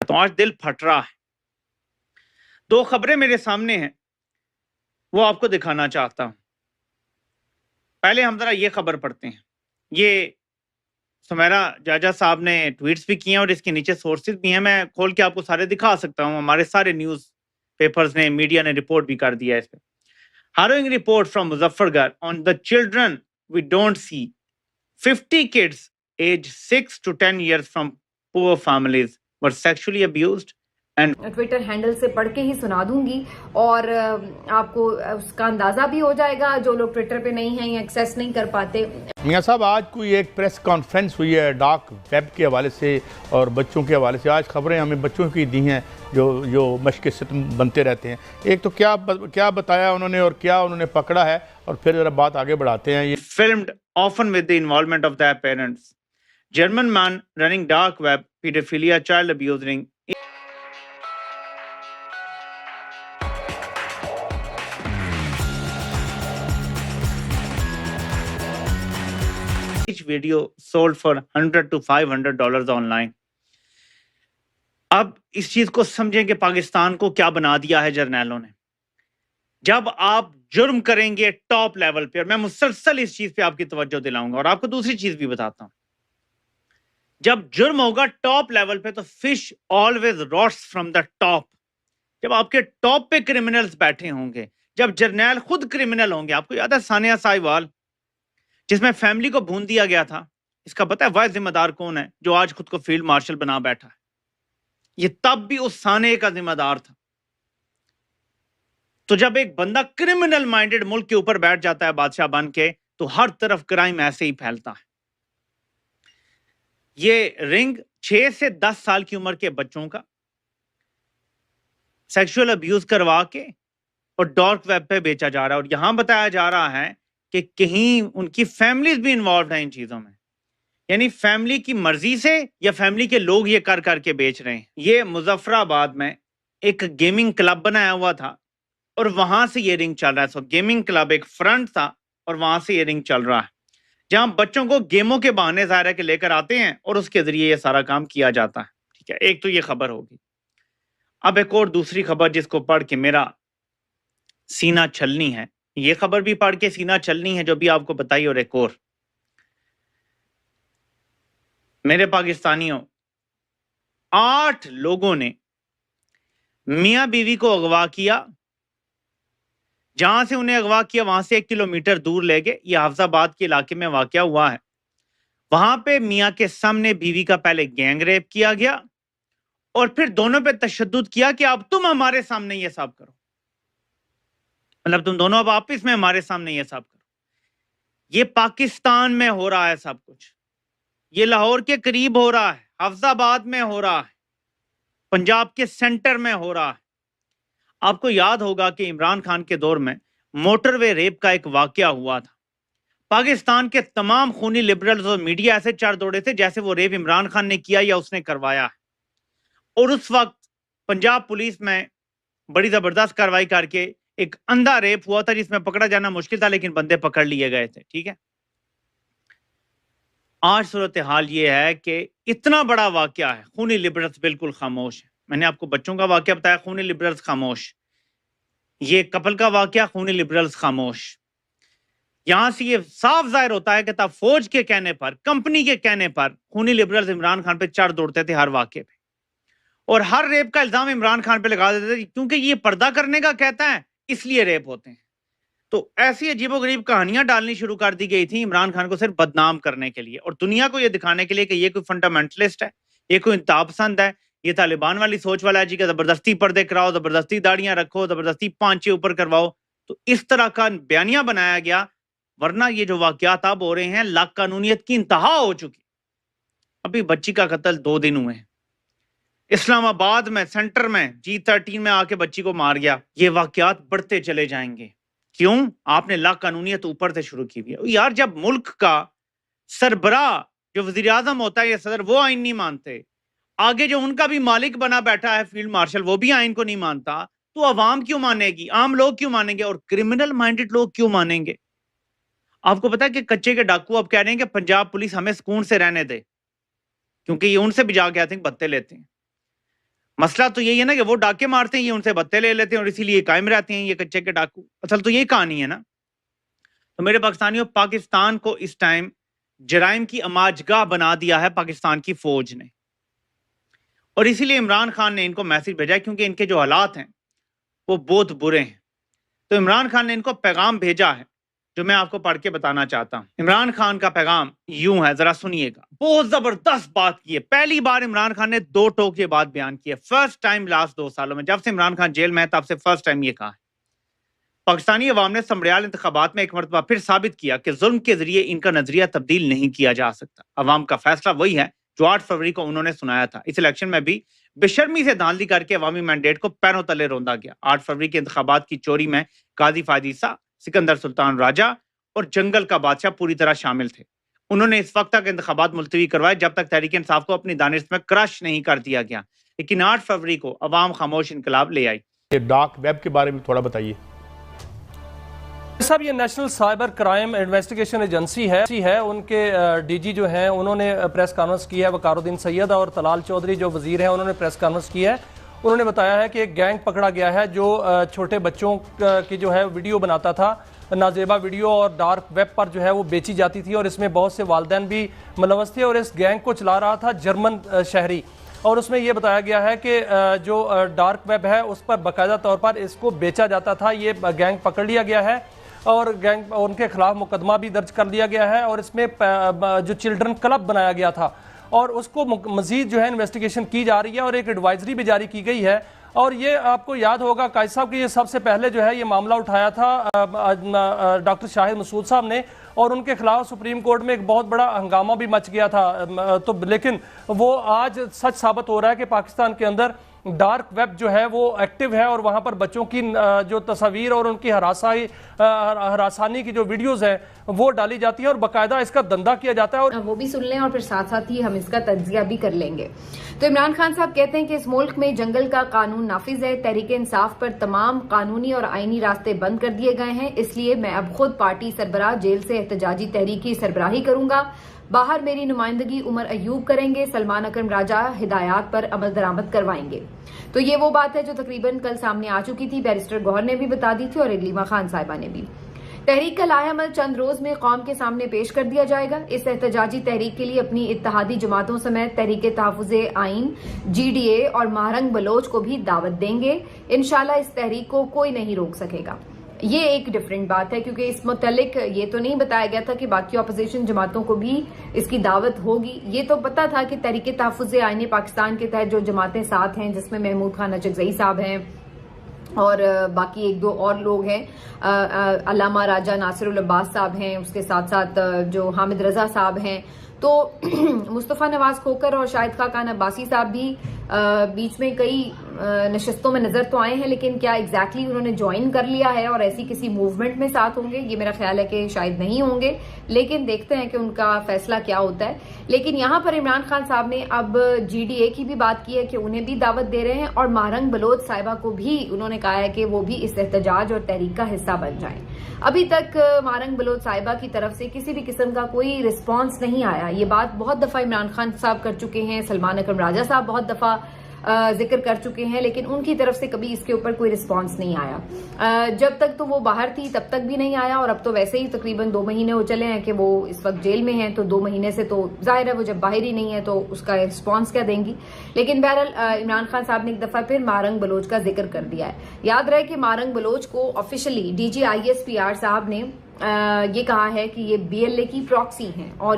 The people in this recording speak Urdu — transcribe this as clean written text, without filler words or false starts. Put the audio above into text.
کرتا ہوں. آج دل پھٹ رہا ہے. 2 خبریں میرے سامنے ہیں, وہ آپ کو دکھانا چاہتا ہوں. پہلے ہم ذرا یہ خبر پڑھتے ہیں. یہ سمیرا جاجا صاحب نے ٹویٹس بھی کیے ہیں اور اس کے نیچے سورسز بھی ہیں. میں کھول کے آپ کو سارے دکھا سکتا ہوں. ہمارے سارے نیوز پیپرز نے, میڈیا نے رپورٹ بھی کر دیا ہے اس پہ. Harrowing report from Muzaffargarh on the children we don't see. 50 kids aged 6 to 10 years from poor families were sexually abused. Twitter handle سے پڑھ کے ہی سنا دوں گی اور آپ کو اس کا اندازہ بھی ہو جائے گا جو لوگ ٹویٹر پہ نہیں ہیں یا ایکسیس نہیں کر پاتے. میاں صاحب, آج کوئی ایک پریس کانفرنس ہوئی ہے ڈارک ویب کے حوالے سے اور بچوں کے حوالے سے. آج خبریں ہمیں بچوں کی دی ہیں جو مشق ستم بنتے رہتے ہیں. ایک تو کیا بتایا انہوں نے اور کیا انہوں نے پکڑا ہے, اور پھر ذرا بات آگے بڑھاتے ہیں. Filmed often with the involvement of their parents. German man running dark web, pedophilia, child abusing. Each video sold for $100 to $500 on line. اب اس چیز کو سمجھیں کہ پاکستان کو کیا بنا دیا ہے جرنیلوں نے. جب آپ جرم کریں گے ٹاپ لیول پہ, اور میں مسلسل اس چیز پہ آپ کی توجہ دلاؤں گا, اور آپ کو دوسری چیز بھی بتاتا ہوں, جب جرم ہوگا ٹاپ لیول پہ تو fish always roots from the top. جب آپ کے ٹاپ پہ کرمنلز بیٹھے ہوں گے, جب جرنیل خود کرمنل ہوں گے. آپ کو یاد ہے ثانیہ ساہیوال جس میں فیملی کو بھون دیا گیا تھا, اس کا پتہ ہے واحد ذمہ دار کون ہے جو آج خود کو فیلڈ مارشل بنا بیٹھا ہے. یہ تب بھی اس ثانیہ کا ذمہ دار تھا. تو جب ایک بندہ کرمنل مائنڈڈ ملک کے اوپر بیٹھ جاتا ہے بادشاہ بن کے, تو ہر طرف کرائم ایسے ہی پھیلتا ہے. یہ رنگ 6 سے 10 سال کی عمر کے بچوں کا سیکشول ابیوز کروا کے اور ڈارک ویب پہ بیچا جا رہا ہے. اور یہاں بتایا جا رہا ہے کہ کہیں ان کی فیملیز بھی انوالوڈ ہیں ان چیزوں میں, یعنی فیملی کی مرضی سے یا فیملی کے لوگ یہ کر کے بیچ رہے ہیں. یہ مظفر آباد میں ایک گیمنگ کلب بنایا ہوا تھا اور وہاں سے یہ رنگ چل رہا ہے. سو گیمنگ کلب ایک فرنٹ تھا اور وہاں سے یہ رنگ چل رہا ہے, جہاں بچوں کو گیموں کے بہانے ظاہر ہے کہ لے کر آتے ہیں اور اس کے ذریعے یہ سارا کام کیا جاتا ہے. ٹھیک ہے, ایک تو یہ خبر ہوگی. اب ایک اور دوسری خبر جس کو پڑھ کے میرا سینہ چھلنی ہے, یہ خبر بھی پڑھ کے سینہ چھلنی ہے جو بھی آپ کو بتائی. اور ایک اور, میرے پاکستانیوں, 8 لوگوں نے میاں بیوی کو اغوا کیا. جہاں سے انہیں اغوا کیا وہاں سے 1 کلومیٹر دور لے گئے. یہ حافظ آباد کے علاقے میں واقعہ ہوا ہے. وہاں پہ میاں کے سامنے بیوی کا پہلے گینگ ریپ کیا گیا اور پھر دونوں پہ تشدد کیا کہ اب تم ہمارے سامنے یہ سب کرو. مطلب تم دونوں اب آپس میں ہمارے سامنے یہ سب کرو. یہ پاکستان میں ہو رہا ہے سب کچھ. یہ لاہور کے قریب ہو رہا ہے, حافظ آباد میں ہو رہا ہے, پنجاب کے سینٹر میں ہو رہا ہے. آپ کو یاد ہوگا کہ عمران خان کے دور میں موٹر وے ریپ کا ایک واقعہ ہوا تھا. پاکستان کے تمام خونی لبرلز اور میڈیا ایسے چڑھ دوڑے تھے جیسے وہ ریپ عمران خان نے کیا یا اس نے کروایا ہے. اور اس وقت پنجاب پولیس میں بڑی زبردست کارروائی کر کے ایک اندھا ریپ ہوا تھا جس میں پکڑا جانا مشکل تھا, لیکن بندے پکڑ لیے گئے تھے. ٹھیک ہے, آج صورتحال یہ ہے کہ اتنا بڑا واقعہ ہے, خونی لبرلز بالکل خاموش ہے. میں نے آپ کو بچوں کا واقعہ بتایا, خونی لبرلز خاموش. یہ کپل کا واقعہ, خونی لبرلز خاموش. یہاں سے یہ صاف ظاہر ہوتا ہے کہ تب فوج کے کہنے پر, کمپنی کے کہنے پر خونی لبرلز عمران خان پہ چڑھ دوڑتے تھے ہر واقعے پہ, اور ہر ریپ کا الزام عمران خان پہ لگا دیتے تھے کیونکہ یہ پردہ کرنے کا کہتا ہے اس لیے ریپ ہوتے ہیں. تو ایسی عجیب و غریب کہانیاں ڈالنی شروع کر دی گئی تھی عمران خان کو صرف بدنام کرنے کے لیے, اور دنیا کو یہ دکھانے کے لیے کہ یہ کوئی فنڈامنٹلسٹ ہے, یہ کوئی انتہا پسند ہے, یہ طالبان والی سوچ والا ہے جی کہ زبردستی پردے کراؤ, زبردستی داڑیاں رکھو, زبردستی پانچے اوپر کرواؤ. تو اس طرح کا بیانیہ بنایا گیا, ورنہ یہ جو واقعات اب ہو رہے ہیں لا قانونیت کی انتہا ہو چکی. ابھی بچی کا قتل 2 دن ہوئے ہیں, اسلام آباد میں سینٹر میں G13 میں آ کے بچی کو مار گیا. یہ واقعات بڑھتے چلے جائیں گے. کیوں؟ آپ نے لا قانونیت اوپر سے شروع کی ہوئی ہے. یار جب ملک کا سربراہ جو وزیر اعظم ہوتا ہے یا صدر, وہ آئین نہیں مانتے, آگے جو ان کا بھی مالک بنا بیٹھا ہے فیلڈ مارشل, وہ بھی آئین کو نہیں مانتا, تو عوام کیوں مانے گی, عام لوگ کیوں مانیں گے, اور کرمنل مائنڈڈ لوگ کیوں مانیں گے؟ آپ کو پتا ہے کہ کچے کے ڈاکو اب کہہ رہے ہیں کہ پنجاب پولیس ہمیں سکون سے رہنے دے, کیونکہ یہ ان سے بھی جا کے آتے ہیں بتے لیتے ہیں. مسئلہ تو یہی ہے نا کہ وہ ڈاکے مارتے ہیں، یہ ان سے بتے لے لیتے ہیں اور اسی لیے قائم رہتے ہیں یہ کچے کے ڈاکو. اصل تو یہی کہانی ہے نا. تو میرے پاکستانیوں، پاکستان کو اس ٹائم جرائم کی اماجگاہ بنا دیا ہے پاکستان کی فوج نے، اور اسی لیے عمران خان نے ان کو میسج بھیجا ہے، کیونکہ ان کے جو حالات ہیں وہ بہت برے ہیں. تو عمران خان نے ان کو پیغام بھیجا ہے جو میں آپ کو پڑھ کے بتانا چاہتا ہوں. عمران خان کا پیغام یوں ہے، ذرا سنیے گا. بہت زبردست بات کی ہے. پہلی بار عمران خان نے 2 ٹوک یہ بات بیان کی ہے. فرسٹ ٹائم لاسٹ 2 سالوں میں، جب سے عمران خان جیل میں ہے تب سے فرسٹ ٹائم یہ کہا ہے. پاکستانی عوام نے سمریال انتخابات میں ایک مرتبہ پھر ثابت کیا کہ ظلم کے ذریعے ان کا نظریہ تبدیل نہیں کیا جا سکتا. عوام کا فیصلہ وہی ہے جو 8 فروری کو انہوں نے سنایا تھا. اس الیکشن میں بھی بے شرمی سے دھاندلی کر کے عوامی مینڈیٹ کو پیروں تلے روندا گیا. 8 فروری کے انتخابات کی چوری میں قاضی فائد عیسیٰ، سکندر سلطان راجہ اور جنگل کا بادشاہ پوری طرح شامل تھے. انہوں نے اس وقت تک انتخابات ملتوی کروائے جب تک تحریک انصاف کو اپنی دانش میں کرش نہیں کر دیا گیا. لیکن 8 فروری کو عوام خاموش انقلاب لے آئی. ڈارک ویب کے بارے میں تھوڑا بتائیے صاحب. یہ national cyber crime investigation agency ہے، ان کے ڈی جی جو ہیں انہوں نے پریس کانفرنس کی ہے. وقار الدین سید اور طلال چودھری جو وزیر ہیں انہوں نے پریس کانفرنس کی ہے. انہوں نے بتایا ہے کہ ایک گینگ پکڑا گیا ہے جو چھوٹے بچوں کی جو ہے ویڈیو بناتا تھا، نازیبا ویڈیو، اور ڈارک ویب پر جو ہے وہ بیچی جاتی تھی، اور اس میں بہت سے والدین بھی ملوث تھے. اور اس گینگ کو چلا رہا تھا جرمن شہری، اور اس میں یہ بتایا گیا ہے کہ جو ڈارک ویب ہے اس پر باقاعدہ طور پر اس کو بیچا جاتا تھا. یہ گینگ پکڑ لیا گیا ہے اور ان کے خلاف مقدمہ بھی درج کر لیا گیا ہے. اور اس میں جو چلڈرن کلب بنایا گیا تھا اور اس کو مزید جو ہے انویسٹیگیشن کی جا رہی ہے، اور ایک ایڈوائزری بھی جاری کی گئی ہے. اور یہ آپ کو یاد ہوگا قائد صاحب کہ یہ سب سے پہلے جو ہے یہ معاملہ اٹھایا تھا ڈاکٹر شاہد مسعود صاحب نے، اور ان کے خلاف سپریم کورٹ میں ایک بہت بڑا ہنگامہ بھی مچ گیا تھا. تو لیکن وہ آج سچ ثابت ہو رہا ہے کہ پاکستان کے اندر ڈارک ویب جو ہے وہ ایکٹیو ہے، اور وہاں پر بچوں کی جو تصاویر اور ان کی ہراسانی کی جو ویڈیوز ہیں وہ ڈالی جاتی ہے، اور باقاعدہ اس کا دندہ کیا جاتا ہے. اور وہ بھی سن لیں اور پھر ساتھ ساتھ ہی ہم اس کا تجزیہ بھی کر لیں گے. تو عمران خان صاحب کہتے ہیں کہ اس ملک میں جنگل کا قانون نافذ ہے، تحریک انصاف پر تمام قانونی اور آئینی راستے بند کر دیے گئے ہیں، اس لیے میں اب خود پارٹی سربراہ جیل سے احتجاجی تحریک کی سربراہی کروں گا. باہر میری نمائندگی عمر ایوب کریں گے، سلمان اکرم راجہ ہدایات پر عمل درآمد کروائیں گے. تو یہ وہ بات ہے جو تقریباً کل سامنے آ چکی تھی. بیرسٹر گوہر نے بھی بتا دی تھی اور علیمہ خان صاحبہ نے بھی. تحریک کا لائحہ عمل چند روز میں قوم کے سامنے پیش کر دیا جائے گا. اس احتجاجی تحریک کے لیے اپنی اتحادی جماعتوں سمیت تحریک تحفظ آئین، جی ڈی اے اور مہرنگ بلوچ کو بھی دعوت دیں گے. انشاءاللہ اس تحریک کو کوئی نہیں روک سکے گا. یہ ایک ڈیفرنٹ بات ہے کیونکہ اس متعلق یہ تو نہیں بتایا گیا تھا کہ باقی اپوزیشن جماعتوں کو بھی اس کی دعوت ہوگی. یہ تو پتا تھا کہ تحریک تحفظ آئین پاکستان کے تحت جو جماعتیں ساتھ ہیں، جس میں محمود خان اچکزئی صاحب ہیں اور باقی 1-2 اور لوگ ہیں، علامہ راجہ ناصر العباس صاحب ہیں، اس کے ساتھ ساتھ جو حامد رضا صاحب ہیں، تو مصطفیٰ نواز کھوکر اور شاہد خاقان عباسی صاحب بھی بیچ میں کئی نشستوں میں نظر تو آئے ہیں، لیکن کیا ایگزیکٹلی انہوں نے جوائن کر لیا ہے اور ایسی کسی موومنٹ میں ساتھ ہوں گے، یہ میرا خیال ہے کہ شاید نہیں ہوں گے. لیکن دیکھتے ہیں کہ ان کا فیصلہ کیا ہوتا ہے. لیکن یہاں پر عمران خان صاحب نے اب جی ڈی اے کی بھی بات کی ہے کہ انہیں بھی دعوت دے رہے ہیں، اور مہرنگ بلوچ صاحبہ کو بھی انہوں نے کہا ہے کہ وہ بھی اس احتجاج اور تحریک کا حصہ بن جائیں. ابھی تک مہرنگ بلوچ صاحبہ کی طرف سے کسی بھی قسم کا کوئی رسپانس نہیں آیا. یہ بات بہت دفعہ عمران خان صاحب کر چکے ہیں، سلمان اکرم راجہ صاحب بہت دفعہ ذکر کر چکے ہیں، لیکن ان کی طرف سے کبھی اس کے اوپر کوئی رسپانس نہیں آیا. جب تک تو وہ باہر تھی تب تک بھی نہیں آیا، اور اب تو ویسے ہی تقریباً 2 مہینے ہو چلے ہیں کہ وہ اس وقت جیل میں ہیں، تو 2 مہینے سے تو ظاہر ہے وہ جب باہر ہی نہیں ہے تو اس کا رسپانس کیا دیں گی. لیکن بہرحال عمران خان صاحب نے ایک دفعہ پھر مہرنگ بلوچ کا ذکر کر دیا ہے. یاد رہے کہ مہرنگ بلوچ کو آفیشلی ڈی جی ISPR صاحب نے یہ کہا ہے کہ یہ BLA کی پراکسی ہیں. اور